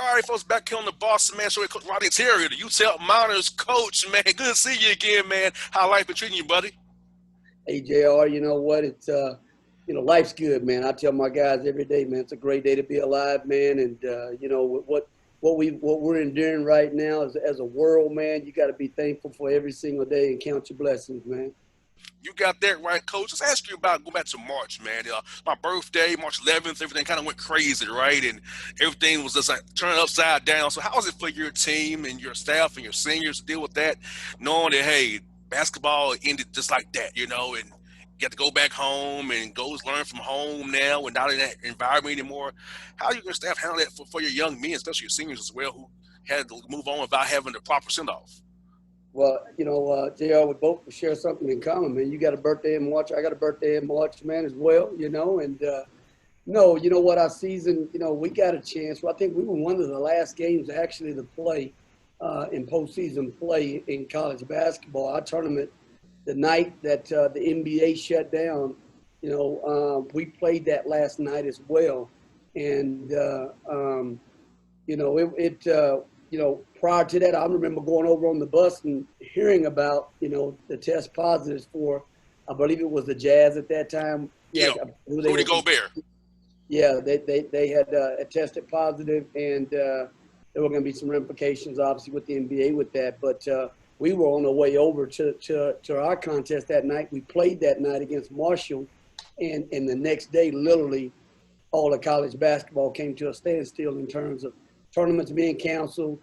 All right, folks, back here on the Bossman show with Coach Rodney Terry, the UTEP Minors coach, man. Good to see you again, man. How life been treating you, buddy? Hey, JR, you know what? Life's good, man. I tell my guys every day, man, it's a great day to be alive, man. And, what we're enduring right now as a world, man, you got to be thankful for every single day and count your blessings, man. You got that right, Coach. Let's ask you about go back to March, man. My birthday, March 11th, everything kind of went crazy, right? And everything was just like turning upside down. So how was it for your team and your staff and your seniors to deal with that, knowing that, hey, basketball ended just like that, and you have to go back home and go learn from home now and not in that environment anymore. How are you going to staff handle that for your young men, especially your seniors as well, who had to move on without having the proper send-off? Well, JR, we both share something in common, man. You got a birthday in March. I got a birthday in March, man, as well, And, no, you know what, our season, we got a chance. Well, I think we were one of the last games actually to play in postseason play in college basketball. Our tournament, the night that the NBA shut down, we played that last night as well. And, prior to that, I remember going over on the bus and hearing about, the test positives for, I believe it was the Jazz at that time. Yeah, Rudy Gobert. Yeah, they had tested positive, and there were going to be some ramifications, obviously, with the NBA with that. But we were on the way over to our contest that night. We played that night against Marshall, and the next day, literally, all the college basketball came to a standstill in terms of tournaments being canceled.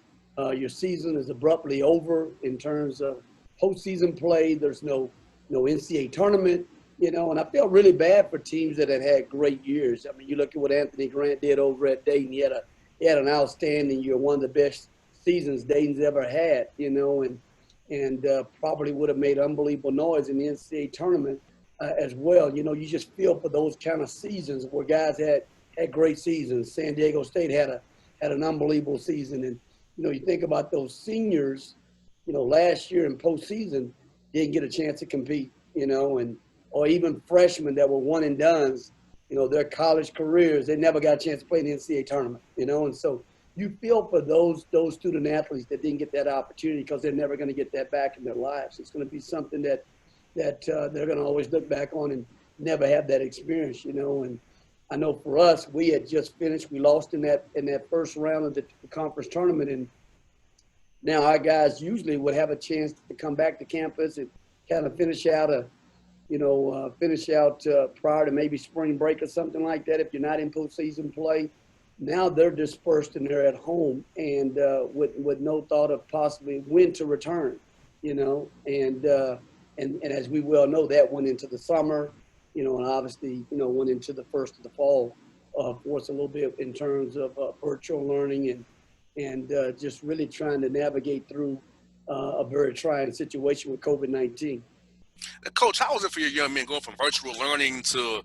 Your season is abruptly over in terms of postseason play. There's no NCAA tournament, and I felt really bad for teams that had great years. I mean, you look at what Anthony Grant did over at Dayton. He had an outstanding year, one of the best seasons Dayton's ever had, and probably would have made unbelievable noise in the NCAA tournament as well. You just feel for those kind of seasons where guys had great seasons. San Diego State had an unbelievable season, and you think about those seniors, last year in postseason didn't get a chance to compete, or even freshmen that were one and dones, their college careers, they never got a chance to play in the NCAA tournament, and so you feel for those student athletes that didn't get that opportunity because they're never going to get that back in their lives. It's going to be something that they're going to always look back on and never have that experience, and I know for us, we had just finished. We lost in that first round of the conference tournament, and now our guys usually would have a chance to come back to campus and kind of finish out prior to maybe spring break or something like that. If you're not in postseason play, now they're dispersed and they're at home, and with no thought of possibly when to return, and as we well know, that went into the summer. And obviously, went into the first of the fall for us a little bit in terms of virtual learning and just really trying to navigate through a very trying situation with COVID-19. Coach, how was it for your young men going from virtual learning to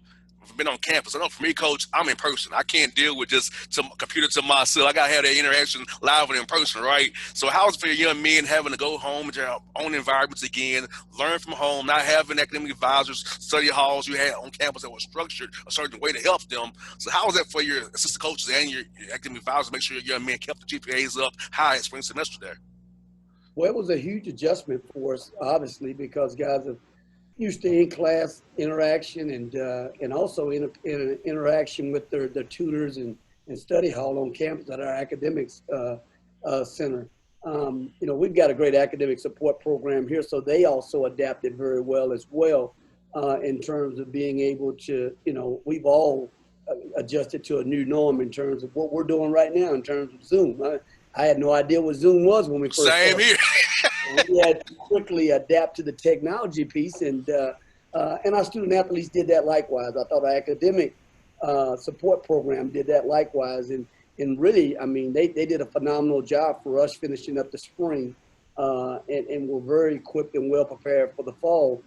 been on campus? I know for me, Coach, I'm in person. I can't deal with just some computer to myself. I got to have that interaction live and in person, right? So how was it for your young men having to go home to their own environments again, learn from home, not having academic advisors, study halls you had on campus that were structured a certain way to help them? So how was that for your assistant coaches and your academic advisors to make sure your young men kept the GPAs up high in spring semester there? Well, it was a huge adjustment for us, obviously, because guys have used to in-class interaction and also in interaction with their tutors and study hall on campus at our academics center. We've got a great academic support program here, so they also adapted very well as well in terms of being able to, we've all adjusted to a new norm in terms of what we're doing right now in terms of Zoom. I had no idea what Zoom was when we first started. Same here. We had to quickly adapt to the technology piece, and our student athletes did that likewise. I thought our academic support program did that likewise, and really, I mean, they did a phenomenal job for us finishing up the spring, and we're very equipped and well prepared for the fall.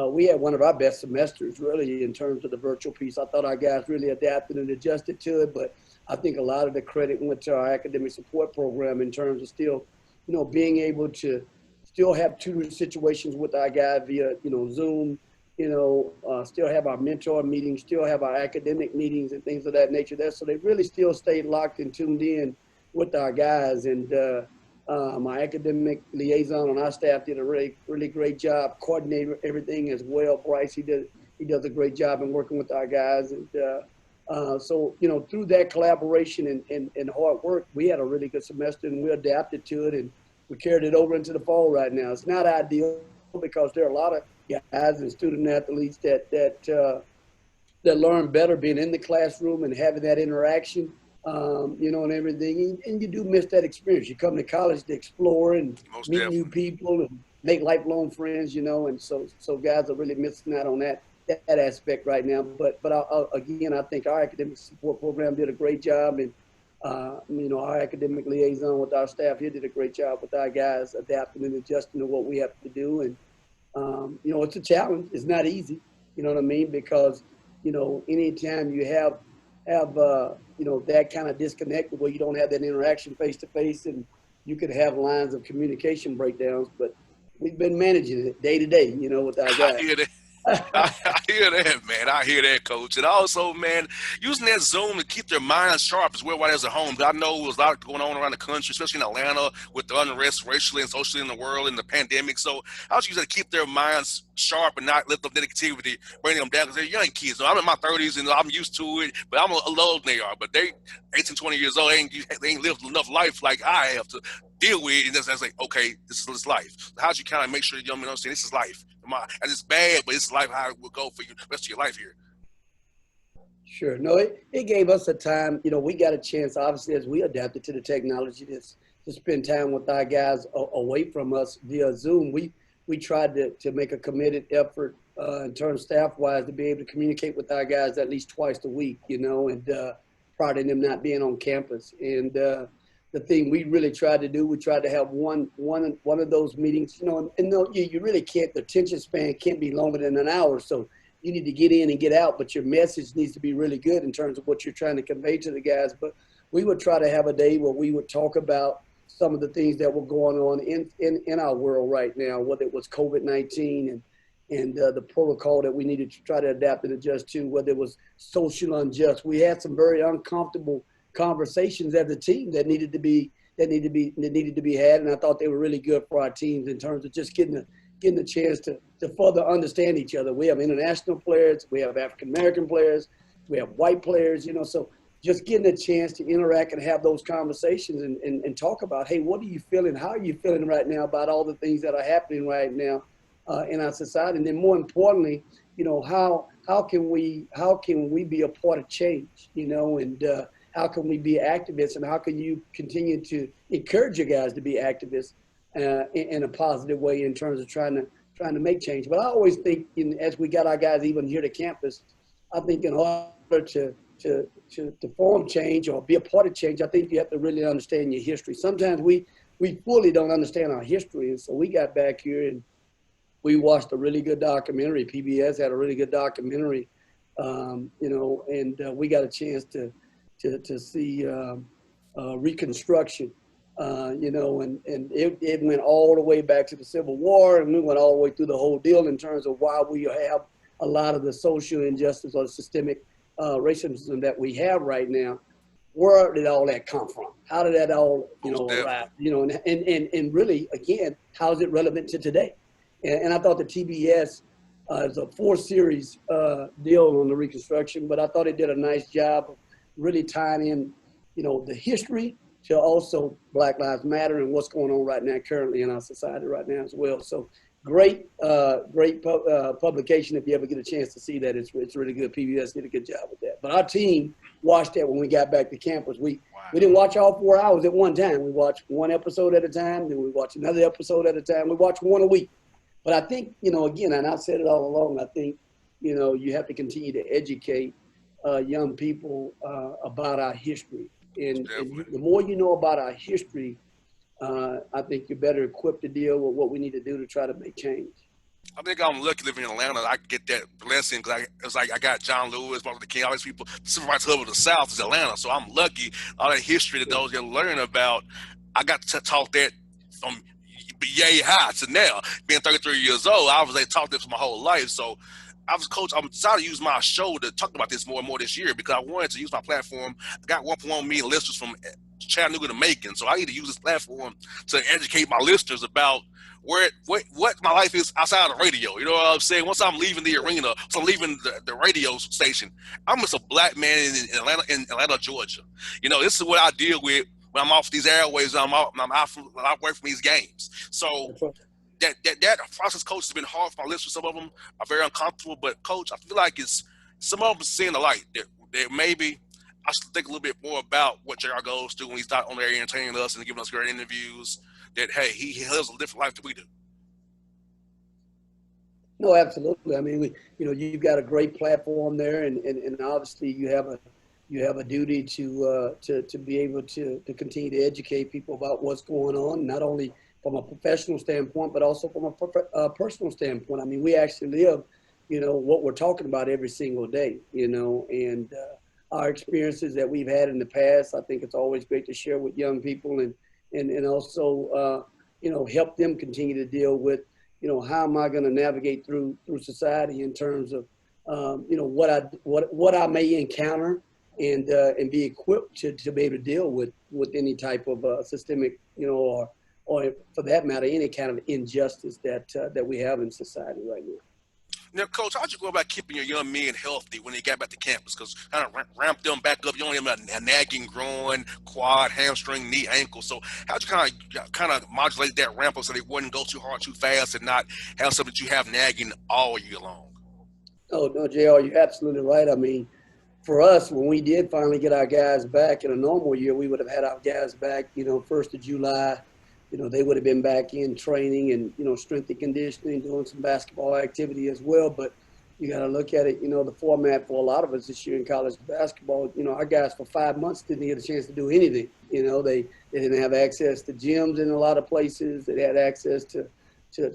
We had one of our best semesters, really, in terms of the virtual piece. I thought our guys really adapted and adjusted to it, but I think a lot of the credit went to our academic support program in terms of still, being able to still have tutoring situations with our guys via, Zoom, still have our mentor meetings, still have our academic meetings and things of that nature there. So they really still stayed locked and tuned in, with our guys. And my academic liaison on our staff did a really great job coordinating everything as well. Bryce, he does a great job in working with our guys. And so, through that collaboration and hard work, we had a really good semester and we adapted to it and we carried it over into the fall right now. It's not ideal because there are a lot of guys and student athletes that learn better being in the classroom and having that interaction, and everything. And you do miss that experience. You come to college to explore and Most meet new definitely. people and make lifelong friends, and so guys are really missing out on that aspect right now. But again, I think our academic support program did a great job, and our academic liaison with our staff here did a great job with our guys adapting and adjusting to what we have to do. And it's a challenge. It's not easy. You know what I mean? Because anytime you have that kind of disconnect where you don't have that interaction face to face, and you could have lines of communication breakdowns. But we've been managing it day to day, with our I guys. hear that. I hear that, man. I hear that, coach. And also, man, using that Zoom to keep their minds sharp as well while they're at home. I know there's a lot going on around the country, especially in Atlanta with the unrest racially and socially in the world and the pandemic. So I was using to keep their minds sharp and not let the negativity bring them down because they're young kids. So I'm in my 30s and I'm used to it, but I'm a little older than they are. But they 18, 20 years old, they ain't lived enough life like I have to deal with it. And that's like, okay, this is life. So how'd you kind of make sure the young men understand this is life? And it's bad, but it's life how it will go for you the rest of your life here. Sure. No, it gave us a time. We got a chance, obviously, as we adapted to the technology, to spend time with our guys away from us via Zoom. We tried to make a committed effort in terms staff wise to be able to communicate with our guys at least twice a week, and prior to them not being on campus. And the thing we really tried to do, we tried to have one of those meetings, and no, you really can't, the attention span can't be longer than an hour. So you need to get in and get out, but your message needs to be really good in terms of what you're trying to convey to the guys. But we would try to have a day where we would talk about some of the things that were going on in our world right now, whether it was COVID-19 and the protocol that we needed to try to adapt and adjust to, whether it was social unjust. We had some very uncomfortable conversations as a team that needed to be had, and I thought they were really good for our teams in terms of just getting a chance to further understand each other. We have international players, we have African American players, we have white players, so just getting a chance to interact and have those conversations and talk about, hey, what are you feeling? How are you feeling right now about all the things that are happening right now in our society? And then more importantly, how can we be a part of change, and how can we be activists, and how can you continue to encourage your guys to be activists in a positive way in terms of trying to make change? But I always think, as we got our guys even here to campus, I think in order to form change or be a part of change, I think you have to really understand your history. Sometimes we fully don't understand our history, and so we got back here and we watched a really good documentary. PBS had a really good documentary, and we got a chance to see Reconstruction, and it went all the way back to the Civil War, and we went all the way through the whole deal in terms of why we have a lot of the social injustice or the systemic racism that we have right now. Where did all that come from? How did that all, arrive? And really, again, how is it relevant to today? And I thought the TBS is a 4-series deal on the Reconstruction, but I thought it did a nice job of really tying in, the history to also Black Lives Matter and what's going on right now currently in our society right now as well. So great publication. If you ever get a chance to see that, it's really good. PBS did a good job with that. But our team watched that when we got back to campus. We didn't watch all 4 hours at one time. We watched one episode at a time, then we watched another episode at a time. We watched one a week. But I think, again, and I've said it all along, I think, you have to continue to educate young people about our history. And the more you know about our history, I think you're better equipped to deal with what we need to do to try to make change. I think I'm lucky living in Atlanta. I get that blessing because it's like I got John Lewis, Martin Luther King, all these people. The civil rights hub of the South is Atlanta, so I'm lucky. All that history that those that learn about, I got to talk that from yay high to now. Being 33 years old, I was like taught this my whole life. So coach. I'm decided to use my show to talk about this more and more this year because I wanted to use my platform. I got 1.1 million listeners from Chattanooga to Macon. So I need to use this platform to educate my listeners about what my life is outside of radio. You know what I'm saying? Once I'm leaving the arena, so I'm leaving the radio station, I'm just a black man in Atlanta, Georgia. You know, this is what I deal with when I'm off these airways. I'm out from when I work from these games. So That's right. that process, coach, has been hard for my listeners. Some of them are very uncomfortable, but coach, I feel like it's some of them seeing the light. That maybe I should think a little bit more about what JR goes through when he's not on there entertaining us and giving us great interviews. That hey, he lives a different life than we do. No, absolutely. I mean, you've got a great platform there, and obviously you have a duty to be able to continue to educate people about what's going on, not only from a professional standpoint, but also from a personal standpoint. I mean, we actually live, what we're talking about every single day, and our experiences that we've had in the past. I think it's always great to share with young people and also, help them continue to deal with, how am I going to navigate through society in terms of, what I may encounter and be equipped to be able to deal with any type of systemic, or for that matter, any kind of injustice that we have in society right now. Now, coach, how'd you go about keeping your young men healthy when they got back to campus? Because kind of ramp them back up. You only have a nagging groin, quad, hamstring, knee, ankle. So how'd you kind of modulate that ramp up so they wouldn't go too hard, too fast, and not have something that you have nagging all year long? Oh, no, JR, you're absolutely right. I mean, for us, when we did finally get our guys back in a normal year, we would have had our guys back, 1st of July. They would have been back in training and, strength and conditioning, doing some basketball activity as well. But you got to look at it, the format for a lot of us this year in college basketball, our guys for 5 months didn't get a chance to do anything. They didn't have access to gyms in a lot of places. They had access to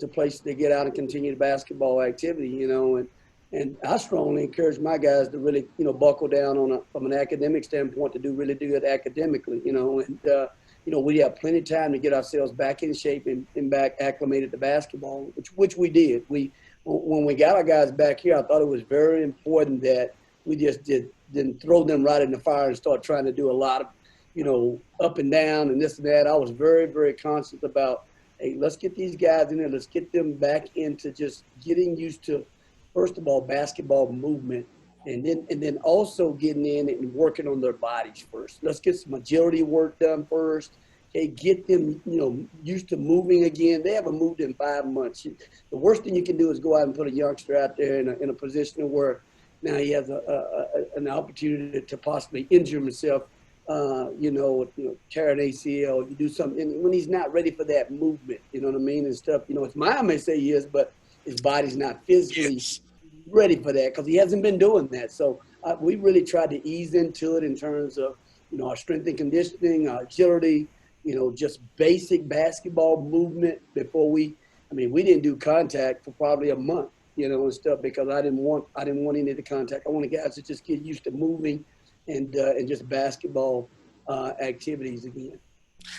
places to get out and continue the basketball activity, and I strongly encourage my guys to really, buckle down from an academic standpoint to really do it academically, and we have plenty of time to get ourselves back in shape and back acclimated to basketball, which we did. When we got our guys back here, I thought it was very important that we just didn't throw them right in the fire and start trying to do a lot of, up and down and this and that. I was very, very conscious about, hey, let's get these guys in there. Let's get them back into just getting used to, first of all, basketball movement. And then also getting in and working on their bodies first. Let's get some agility work done first. Okay, get them, used to moving again. They haven't moved in 5 months. The worst thing you can do is go out and put a youngster out there in a position where now he has an opportunity to possibly injure himself, tear an ACL, you do something when he's not ready for that movement, you know what I mean, and stuff. His mind may say he is, but his body's not physically ready for that because he hasn't been doing that. So we really tried to ease into it in terms of, our strength and conditioning, our agility, just basic basketball movement before we didn't do contact for probably a month, and stuff because I didn't want any of the contact. I wanted guys to just get used to moving and just basketball activities again.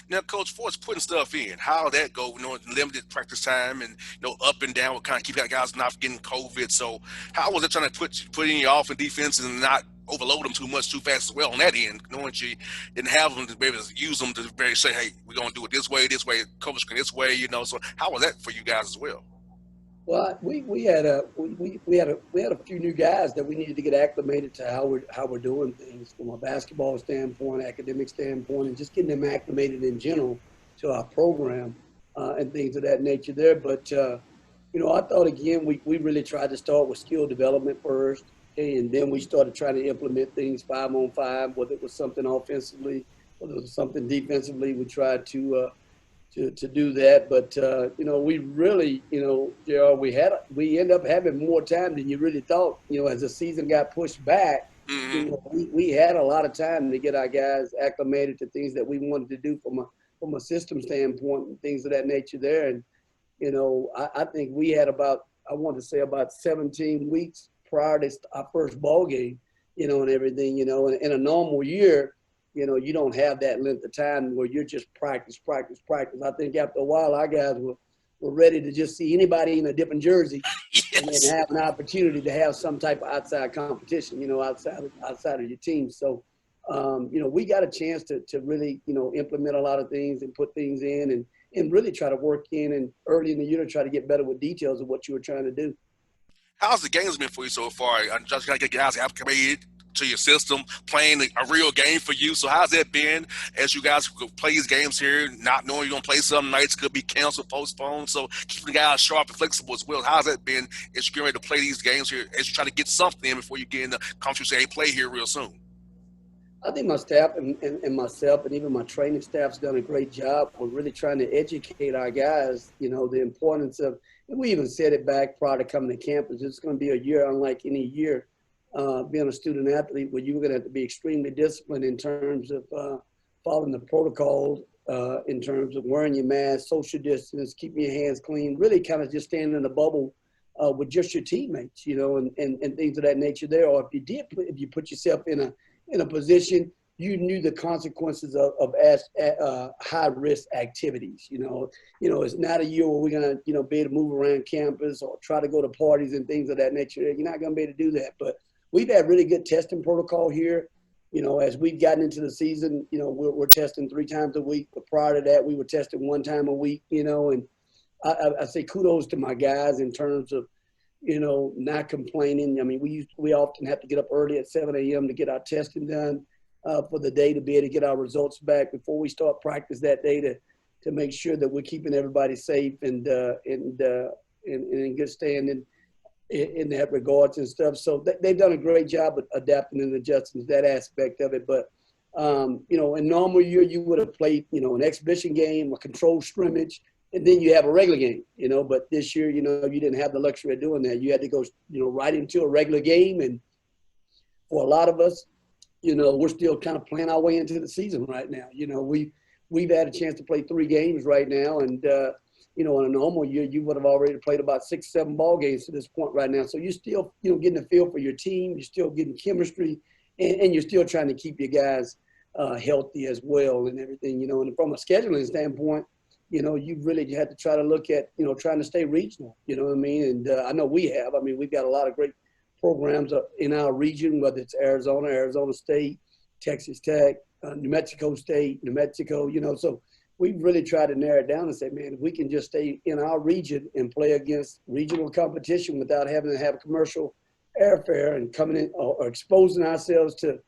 Now, coach, for us putting stuff in, how that go? Limited practice time and up and down. What kind of keep that guys not getting COVID? So, how was it trying to put in your offense defense and not overload them too much too fast as well on that end, knowing you didn't have them to be able to use them to very say, hey, we're gonna do it this way, coach this way, So, how was that for you guys as well? Well, we had a few new guys that we needed to get acclimated to how we're doing things from a basketball standpoint, academic standpoint, and just getting them acclimated in general to our program and things of that nature there. But I thought again we really tried to start with skill development first, okay, and then we started trying to implement things 5-on-5, whether it was something offensively, whether it was something defensively. We tried to do that. But, we really, JR, we end up having more time than you really thought, as the season got pushed back. Mm-hmm. We had a lot of time to get our guys acclimated to things that we wanted to do from a system standpoint and things of that nature there. And, I think we had about 17 weeks prior to our first ball game, and everything, and in a normal year, you don't have that length of time where you're just practice. I think after a while, our guys were ready to just see anybody in a different jersey and then have an opportunity to have some type of outside competition, outside of your team. So, we got a chance to really, implement a lot of things and put things in and really try to work in and early in the year to try to get better with details of what you were trying to do. How's the games been for you so far? I'm just trying to get guys acclimated to your system, playing a real game for you. So how's that been as you guys play these games here, not knowing you're going to play some nights, could be canceled, postponed. So keeping the guys sharp and flexible as well. How's that been as you're getting ready to play these games here, as you try to get something in before you get in the conference, say, hey, play here real soon? I think my staff and myself and even my training staff's done a great job. We're really trying to educate our guys, the importance of, and we even said it back prior to coming to campus, it's going to be a year unlike any year, being a student athlete, where you're going to have to be extremely disciplined in terms of following the protocol, in terms of wearing your mask, social distance, keeping your hands clean, really kind of just staying in a bubble with just your teammates, and things of that nature there. Or if you put yourself in a position, you knew the consequences of high risk activities. It's not a year where we're gonna, be able to move around campus or try to go to parties and things of that nature. You're not gonna be able to do that. But we've had really good testing protocol here. As we've gotten into the season, we're testing 3 times a week. But prior to that, we were testing 1 time a week. And I say kudos to my guys in terms of, not complaining. I mean, we often have to get up early at 7 a.m. to get our testing done for the day, to be able to get our results back before we start practice that day, to make sure that we're keeping everybody safe and in good standing in that regards and stuff. So they've done a great job of adapting and adjusting to that aspect of it. But, in normal year, you would have played, an exhibition game, a controlled scrimmage, and then you have a regular game, but this year, you didn't have the luxury of doing that. You had to go, right into a regular game. And for a lot of us, we're still kind of playing our way into the season right now. We've had a chance to play 3 games right now. And, in a normal year, you would have already played about 6, 7 ball games to this point right now. So you're still, getting a feel for your team. You're still getting chemistry, and you're still trying to keep your guys healthy as well and everything, and from a scheduling standpoint, you really had to try to look at, trying to stay regional, you know what I mean? And I know we have. I mean, we've got a lot of great programs in our region, whether it's Arizona State, Texas Tech, New Mexico State, New Mexico, so we've really tried to narrow it down and say, man, if we can just stay in our region and play against regional competition without having to have commercial airfare and coming in or exposing ourselves to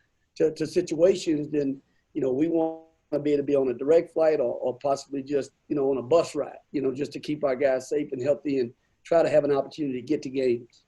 situations, then, we want to be able to be on a direct flight or possibly just, on a bus ride, just to keep our guys safe and healthy and try to have an opportunity to get to games.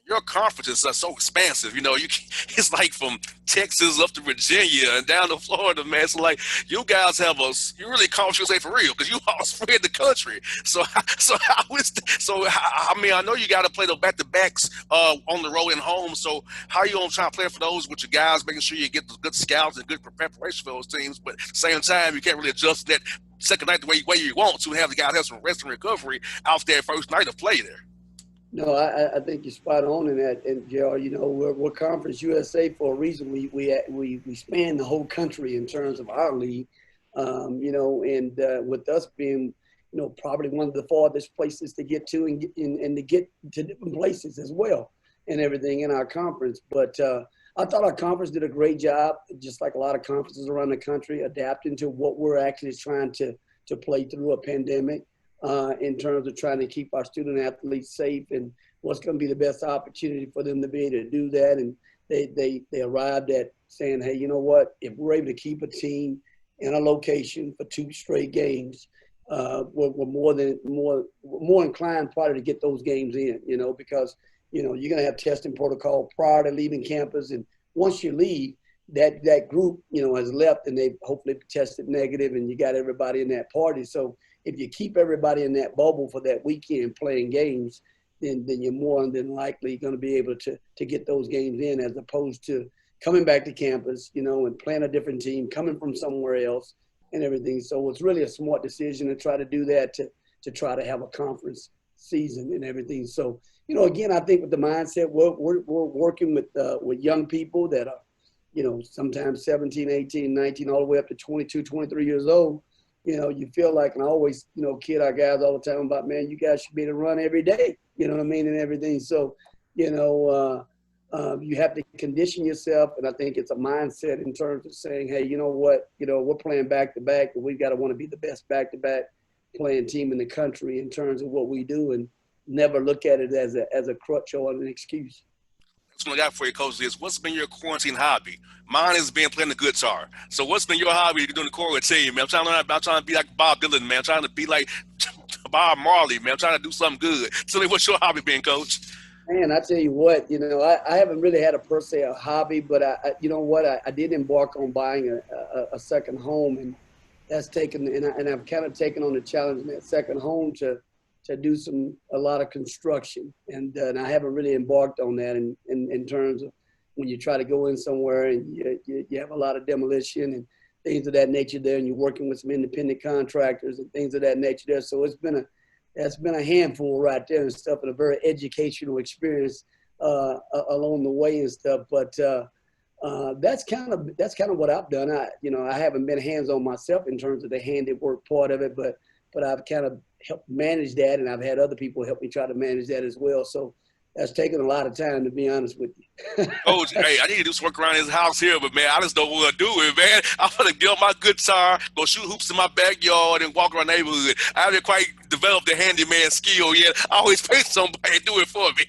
Your conferences are so expansive. It's like from Texas up to Virginia and down to Florida, man. So like, you guys have you really conference for real, because you all spread the country. So I mean, I know you got to play the back to backs on the road and home. So how are you gonna try to plan for those with your guys, making sure you get the good scouts and good preparation for those teams? But at the same time, you can't really adjust that second night the way you want to, have the guys have some rest and recovery out there first night of play there. No, I think you're spot on in that, and JR, we're Conference USA for a reason. We span the whole country in terms of our league, and with us being, probably one of the farthest places to get to and to get to different places as well, and everything in our conference. But I thought our conference did a great job, just like a lot of conferences around the country, adapting to what we're actually trying to play through a pandemic. In terms of trying to keep our student athletes safe and what's going to be the best opportunity for them to be able to do that. And they arrived at saying, hey, you know what, if we're able to keep a team in a location for 2 straight games, we're more inclined probably to get those games in, because, you're going to have testing protocol prior to leaving campus. And once you leave, that group, has left and they've hopefully tested negative, and you got everybody in that party. So if you keep everybody in that bubble for that weekend playing games, then you're more than likely going to be able to get those games in, as opposed to coming back to campus, and playing a different team, coming from somewhere else and everything. So it's really a smart decision to try to do that, to try to have a conference season and everything. So, again, I think with the mindset, we're working with young people that are, sometimes 17, 18, 19, all the way up to 22, 23 years old. You feel like, and I always, kid our guys all the time about, man, you guys should be able to run every day, you know what I mean, and everything. So, You have to condition yourself, and I think it's a mindset in terms of saying, "Hey, you know what? We're playing back to back, but we've got to want to be the best back to back playing team in the country in terms of what we do, and never look at it as a crutch or an excuse." That's what I got for you, Coach, is what's been your quarantine hobby? Mine has been playing the guitar. So what's been your hobby doing the quarantine, man? I'm trying to be like Bob Dylan, man. I'm trying to be like Bob Marley, man. I'm trying to do something good. Tell me what's your hobby been, Coach? Man, I tell you what, I haven't really had a per se a hobby, but you know what, I did embark on buying a second home, and that's taken, and I've kind of taken on the challenge in that second home to do a lot of construction, and I haven't really embarked on that in terms of when you try to go in somewhere and you have a lot of demolition and things of that nature there, and you're working with some independent contractors and things of that nature there. So that's been a handful right there and stuff, and a very educational experience along the way and stuff. But that's kind of what I've done. I haven't been hands on myself in terms of the handiwork part of it, but I've kind of helped manage that, and I've had other people help me try to manage that as well. So that's taken a lot of time, to be honest with you. Coach, hey, I need to do some work around his house here, but man, I just don't want to do it, man. I'm gonna get on my guitar, go shoot hoops in my backyard, and walk around the neighborhood. I haven't quite developed the handyman skill yet. I always pay somebody to do it for me.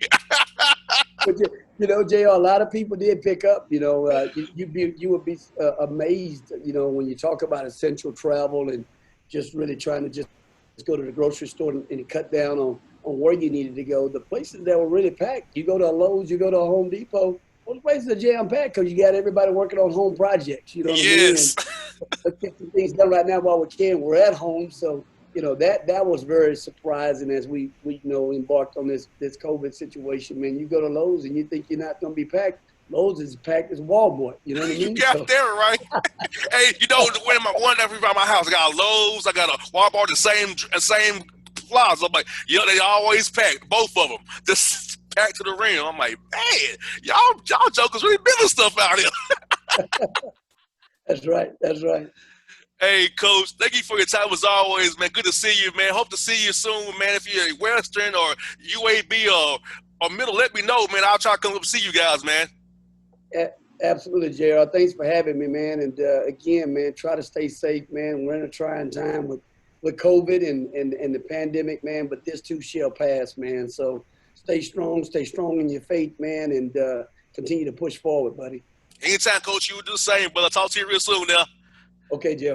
But JR, a lot of people did pick up. You would be amazed. When you talk about essential travel and just really trying to just go to the grocery store and cut down on where you needed to go. The places that were really packed. You go to a Lowe's, you go to a Home Depot. Those places are jam packed because you got everybody working on home projects. You know what I mean? Yes. Let's get some things done right now while we can. We're at home, so that was very surprising as we embarked on this COVID situation. Man, you go to Lowe's and you think you're not going to be packed. Lowe's is packed as Walmart. You know what I mean? You got that right. Hey, when my one every around my house, I got a Lowe's, I got a Walmart, the same plaza. I'm like, they always packed, both of them, just packed to the rim. I'm like, man, y'all jokers really building stuff out here. That's right. That's right. Hey, Coach, thank you for your time as always, man. Good to see you, man. Hope to see you soon, man. If you're Western or UAB or Middle, let me know, man. I'll try to come up and see you guys, man. Absolutely, JR. Thanks for having me, man. And again, man, try to stay safe, man. We're in a trying time with COVID and the pandemic, man, but this too shall pass, man. So stay strong in your faith, man, and continue to push forward, buddy. Anytime, Coach, you would do the same, but I'll talk to you real soon now. Okay, Joe.